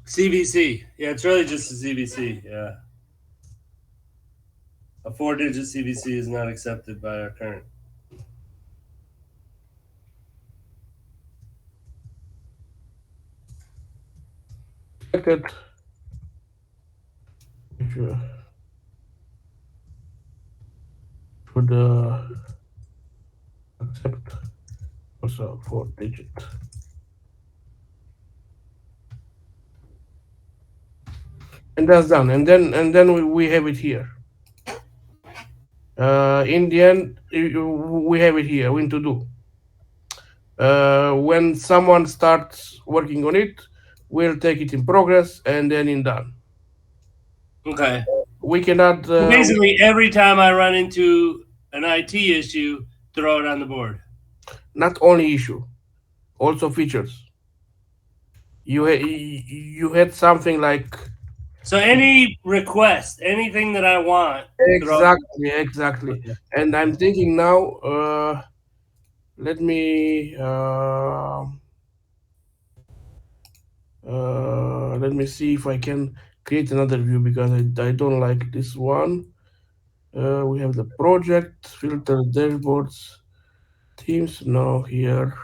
CVC. Yeah, it's really just a CVC. Yeah. A 4-digit CVC is not accepted by our current. selected, which should accept also 4 digit, and that's done, and then we have it here. In the end, we have it here when to do. When someone starts working on it, we'll take it in progress and then in done. Okay. We cannot So basically, every time I run into an IT issue, throw it on the board. not only issue, also features. You had something like So any request, anything that I want, throw it. exactly. And I'm thinking now. Let me let me see if I can create another view because I don't like this one. We have the project filter dashboards teams now here.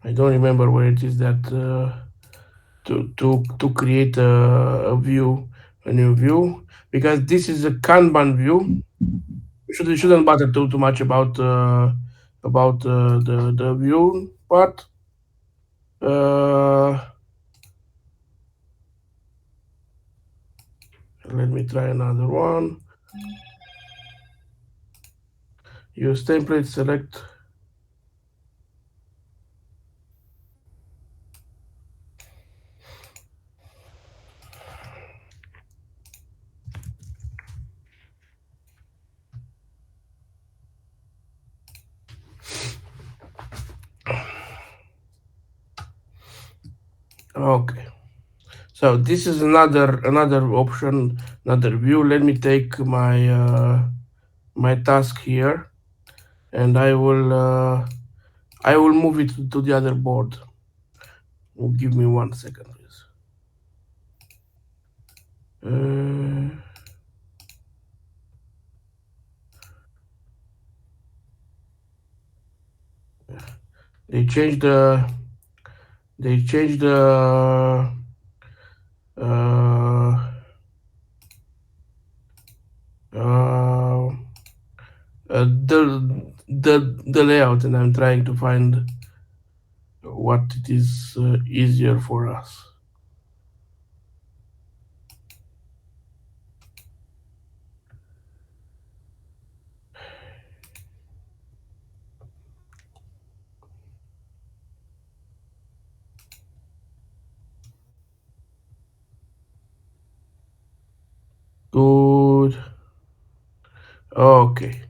I don't remember where it is that to create a view, a new view, because this is a Kanban view. Shouldn't bother too much about the view part. Uh, Let me try another one. Use template, select. Okay. So this is another option, another view. Let me take my task here, and I will move it to the other board. Give me 1 second, please. They changed the uh, uh, the layout, and I'm trying to find what it is easier for us. Good. Okay.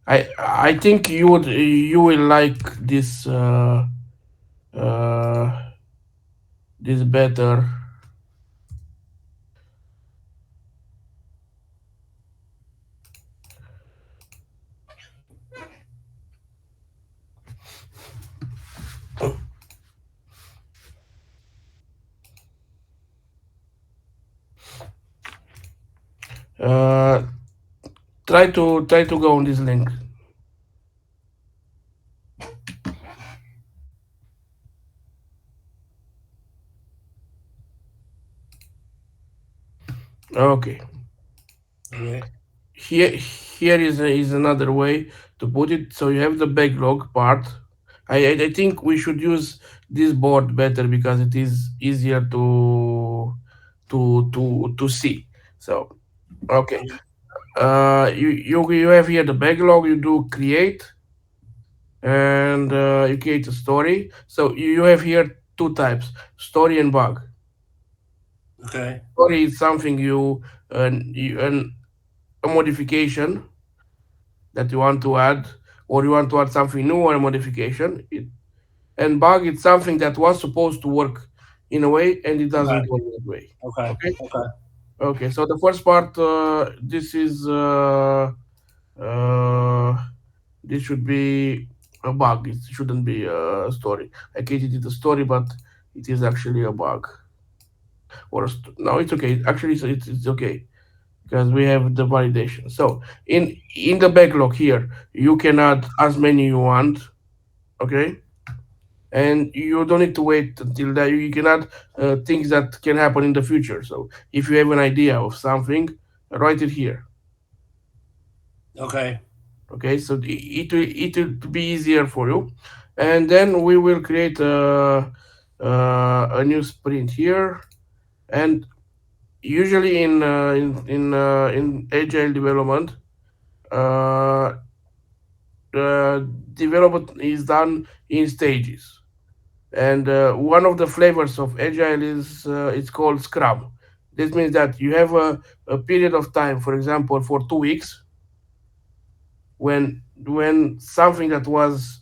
I think you will like uh, this better. Uh, try to go on this link. Okay. Okay. Here is another way to put it. So you have the backlog part. I think we should use this board better because it is easier to see. So okay. You have here the backlog. You do create, and you create a story. So you have here two types: story and bug. Okay. Story is something you a modification that you want to add, or you want to add something new or a modification. And bug it's something that was supposed to work in a way and it Okay. doesn't work that way. Okay. Okay. Okay. Okay. So the first part, uh, this should be a bug. It shouldn't be a story. I created it a story, but it is actually a bug. No, it's okay. Actually, it's okay because we have the validation. So in the backlog here, you can add as many you want. Okay, and you don't need to wait until that. You can add things that can happen in the future. So if you have an idea of something, write it here. Okay. Okay, so it will be easier for you, and then we will create a new sprint here. And usually in agile development, uh, development is done in stages. And one of the flavors of agile is it's called scrum. This means that you have a period of time, for example, for 2 weeks, when something that was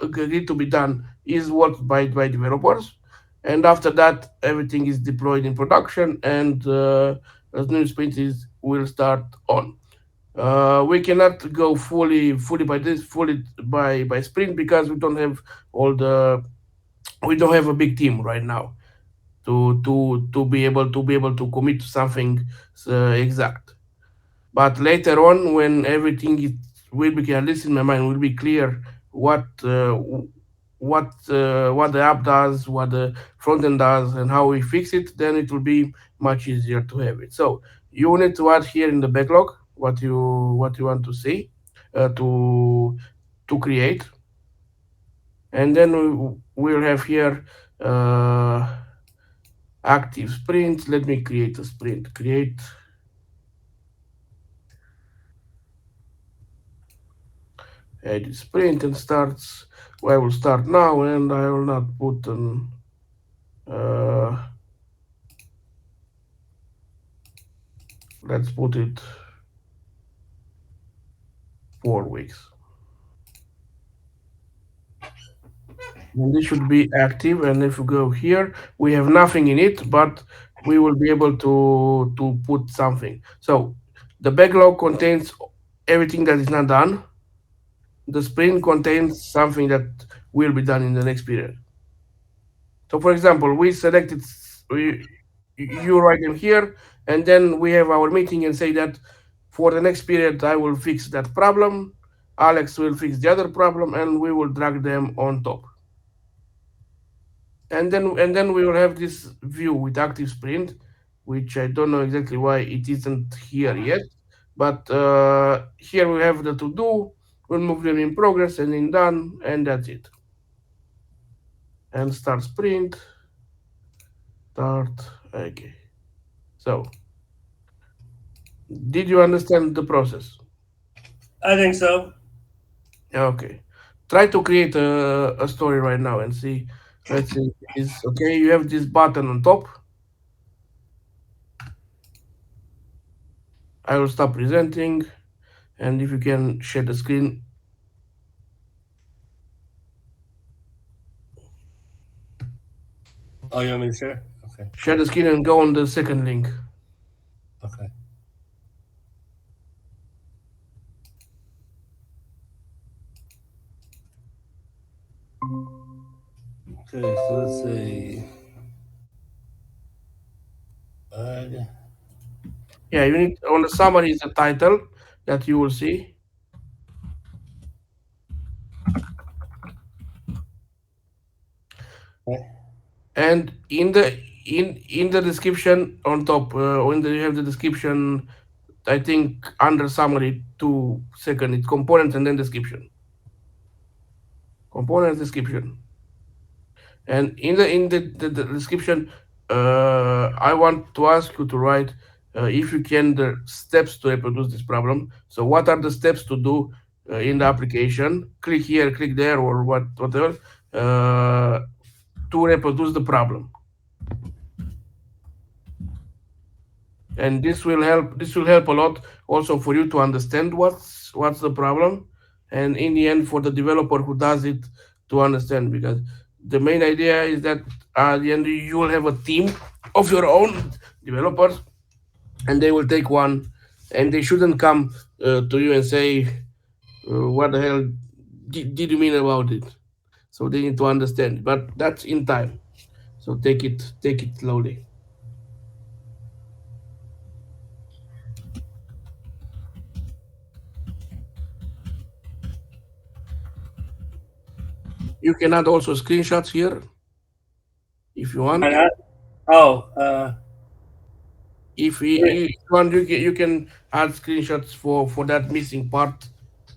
agreed to be done is worked by developers, and after that everything is deployed in production, and a new sprint is will start on. We cannot go fully by this fully by sprint because we don't have a big team right now to be able to commit to something exact. But later on, when everything will be, at least in my mind, will be clear what the app does, what the front end does, and how we fix it, then it will be much easier to have it. So you need to add here in the backlog what you want to see, to create, and then we'll have here uh, active sprint. Let me create a sprint. Create edit sprint and starts. I will start now, and I will not put an. Uh, let's put it 4 weeks. And this should be active. And if you go here, we have nothing in it, but we will be able to put something. So the backlog contains everything that is not done. The sprint contains something that will be done in the next period. So, for example, we selected, you write them here, and then we have our meeting and say that for the next period, I will fix that problem. Alex will fix the other problem, and we will drag them on top. And then we will have this view with active sprint, which I don't know exactly why it isn't here yet. But here we have the to do. We'll move them in progress and in done, and that's it. And start sprint. Start. Okay. So, did you understand the process? I think so. Okay. Try to create a story right now and see. Let's see. Is okay. You have this button on top. I will stop presenting, and if you can share the screen, Oh, you want me to share? Okay. share the screen and go on the second link. Okay. Okay. So let's see. Bud. Yeah, you need on the summary is the title that you will see, Okay. and in the in the description on top, when you have the description, I think under summary 2 second, it's components and then description. Components description. And in the description, I want to ask you to write, if you can, the steps to reproduce this problem. So what are the steps to do in the application? Click here, click there, or whatever, uh, to reproduce the problem. And this will help a lot also for you to understand what's the problem, and in the end for the developer who does it to understand, because the main idea is that at the end you will have a team of your own developers, and they will take one, and they shouldn't come to you and say, what the hell did you mean about it. So they need to understand, but that's in time. So take it slowly. You can add also screenshots here if you Why want. not? Oh, If you want, you can add screenshots for that missing part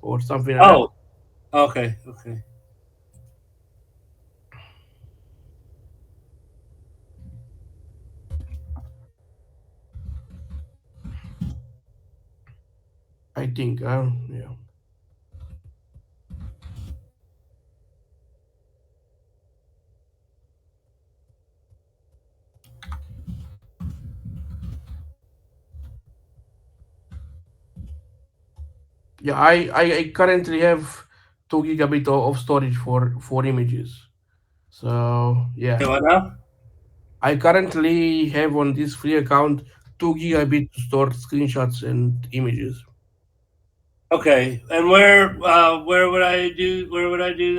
or something like that. oh, okay, okay. I think, yeah. Yeah, I currently have 2 gigabit of storage for images. So yeah, Okay, what now? I currently have on this free account 2 gigabit to store screenshots and images. Okay, and where would I do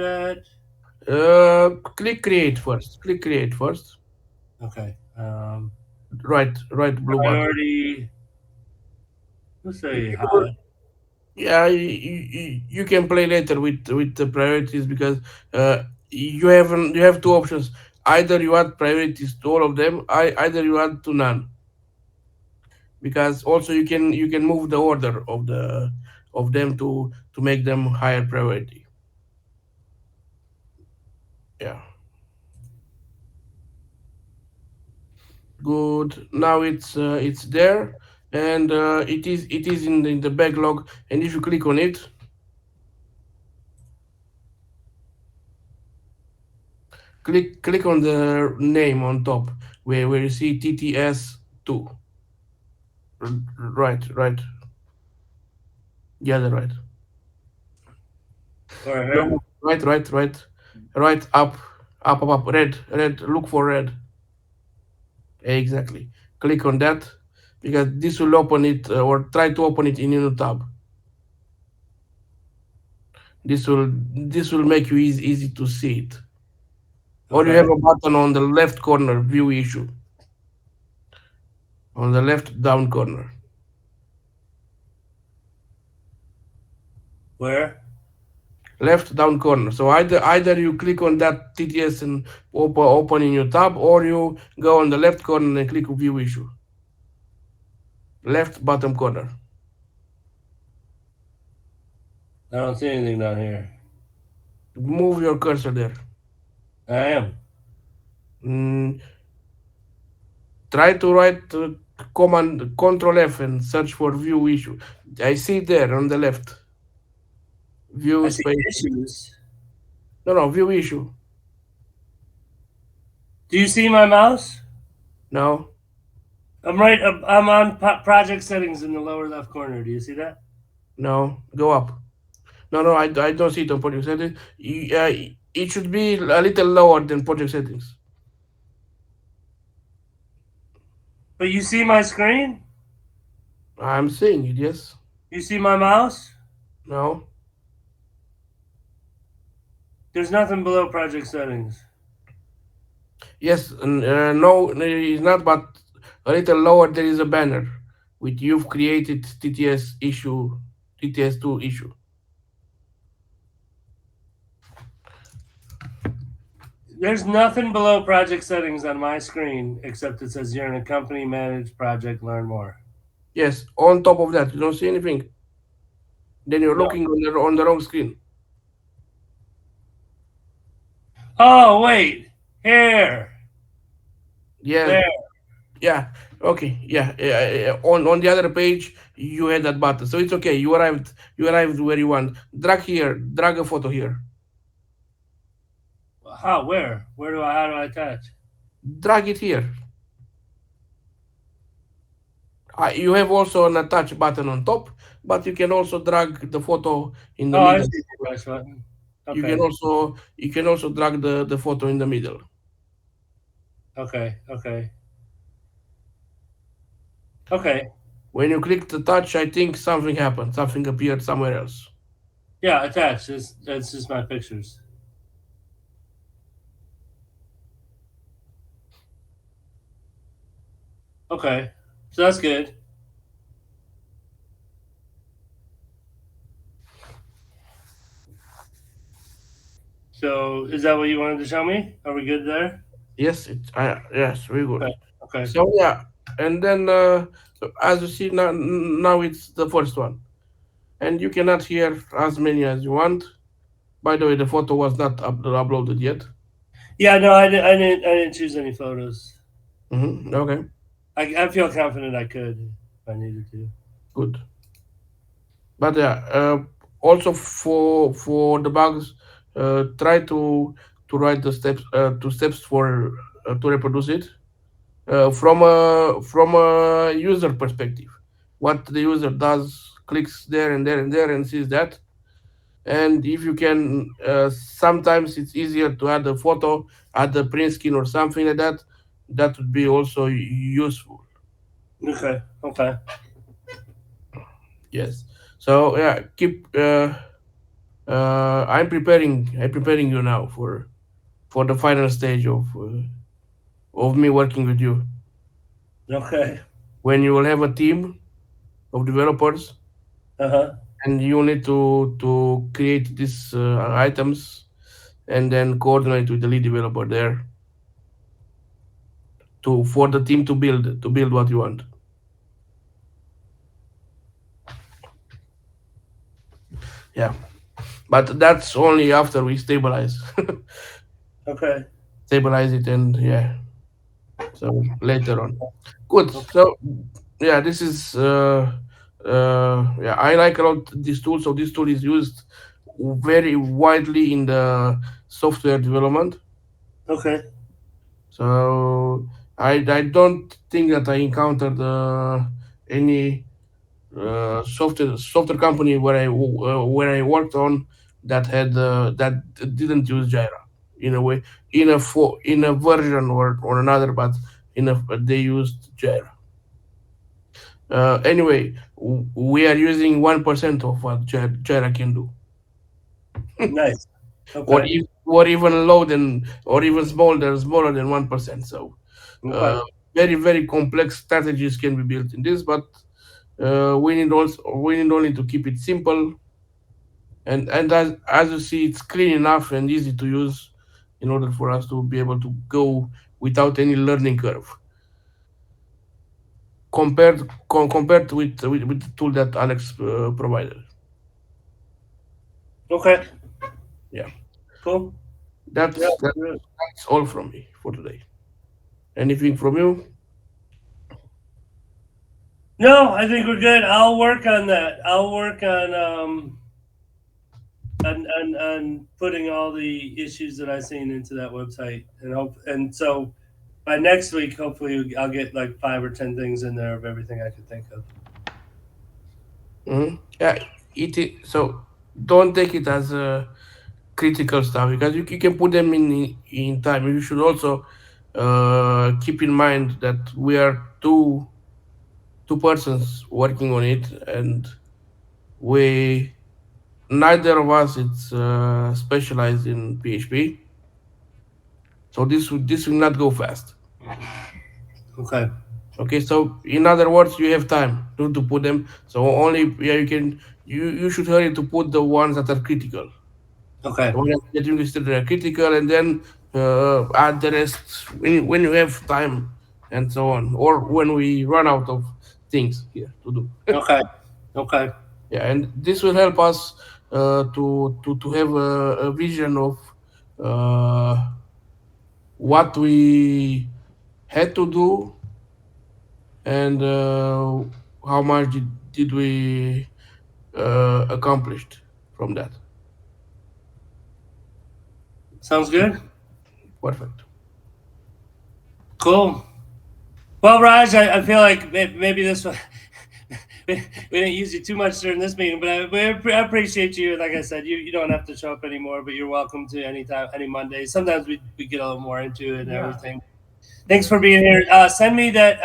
that? Click create first. Click create first. Okay. Right blue button. Priority. Let's say You Yeah, you can play later with the priorities, because you have 2 options. Either you add priorities to all of them, either you add to none, because also you can move the order of them to make them higher priority. Yeah, good. Now it's there, and it is in the backlog. And if you click on it, click on the name on top, where you see TTS2. Right. Yeah, the right. or here. No, right. Up. Red. Look for red. Exactly. Click on that, because this will open it, or try to open it in a new tab. This will make you easy to see it. Or you Okay. have a button on the left corner, view issue, on the left down corner, Where? left down corner. So either you click on that TTS and open in your tab, or you go on the left corner and click view issue, left bottom corner. I don't see anything down here. Move your cursor there. I am. Mm, try to write command Control F and search for view issue. I see it there on the left. I View see space. issues. No, view issue. Do you see my mouse? No, I'm on project settings in the lower left corner. Do you see that? no, go up. No, I don't see it on project settings. It should be a little lower than project settings. But you see my screen? I'm seeing it. Yes. You see my mouse? No. There's nothing below project settings. Yes. No, it's not. But a little lower there is a banner with you've created TTS issue, TTS2 issue. There's nothing below project settings on my screen except it says you're in a company managed project. Learn more. Yes, on top of that, you don't see anything. Then you're No. looking on the wrong screen. Oh wait, here, Yeah, there. yeah, okay, yeah. On the other page, you had that button, so it's okay. You arrived where you want. Drag here, drag a photo here. How? Where? Where do I? How do I attach? Drag it here. You have also an attach button on top, but you can also drag the photo in the Oh, I middle. see the attach button. You can Okay, also drag the photo in the middle. okay. Okay. When you click the touch, I think something happened. Something appeared somewhere else. Yeah, attached. That's just my pictures. Okay, so that's good. So is that what you wanted to show me? Are we good there? Yes, yes, very good. Okay. Okay. So yeah, and then so as you see now it's the first one, and you can add here as many as you want. By the way, the photo was not uploaded yet. Yeah. No, I didn't choose any photos. Okay, I feel confident I could if I needed to. good. But yeah, also for the bugs, try to write the steps two steps for to reproduce it from a user perspective. What the user does, clicks there and there and there and sees that. And if you can, sometimes it's easier to add a photo, add a print screen or something like that. That would be also useful. Okay. Okay. Yes. So yeah, keep. I'm preparing you now for the final stage of me working with you. Okay. When you will have a team of developers Uh-huh. and you need to create these items and then coordinate with the lead developer there to for the team to build what you want. Yeah, but that's only after we stabilize Okay. stabilize it, and yeah, so later on. Good. Okay. So yeah, this is yeah, I like a lot this tool. So this tool is used very widely in the software development. Okay. So I don't think that I encountered any software company where I worked on that had that didn't use Jira in a way, in a version or another, but they used Jira. Anyway, we are using 1% of what Jira can do, Nice. Okay. or even low than or even smaller than 1%. So Okay. uh, very complex strategies can be built in this, but we need only to keep it simple, and as you see, it's clean enough and easy to use in order for us to be able to go without any learning curve compared with the tool that Alex provided. Okay. Yeah, Cool. Yeah. that's all from me for today. Anything from you? No, I think we're good. I'll work on that. I'll work on putting all the issues that I've seen into that website, and so by next week, hopefully, I'll get like 5 or 10 things in there of everything I could think of. Yeah, so don't take it as critical stuff because you can put them in time. You should also keep in mind that we are two persons working on it, and we neither of us it's specialized in PHP, so this will not go fast. Okay. Okay, so in other words, you have time to put them. So only yeah, you should hurry to put the ones that are critical. Okay. The ones that you consider are critical, and then add the rest when you have time and so on, or when we run out of things here to do. Okay. Okay. Yeah, and this will help us to have a vision of uh, what we had to do, and how much did we accomplished from that. Sounds good. Perfect. Cool. Well, Raj, I feel like maybe this one we didn't use you too much during this meeting, but I appreciate you. Like I said, you don't have to show up anymore, but you're welcome to anytime, any Monday. Sometimes we get a little more into it and Yeah. everything. Thanks Yeah. for being here. Send me that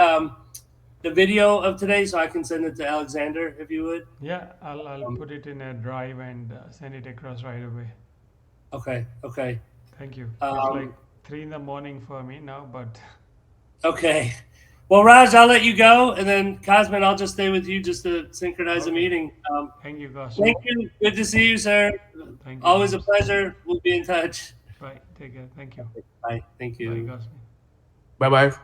the video of today so I can send it to Alexander if you would. Yeah, I'll put it in a drive and send it across right away. Okay. Okay. Thank you. It's like Um, 3 in the morning for me now, but okay. Well, Raj, I'll let you go, and then Cosmin, I'll just stay with you just to synchronize the okay. meeting. Thank you, Thank Cosmo. you. Good to see you, sir. Thank you, Always a James. pleasure. We'll be in touch. Bye. Take care. Thank you. Bye. Thank Bye, you. Cosmo. Bye bye.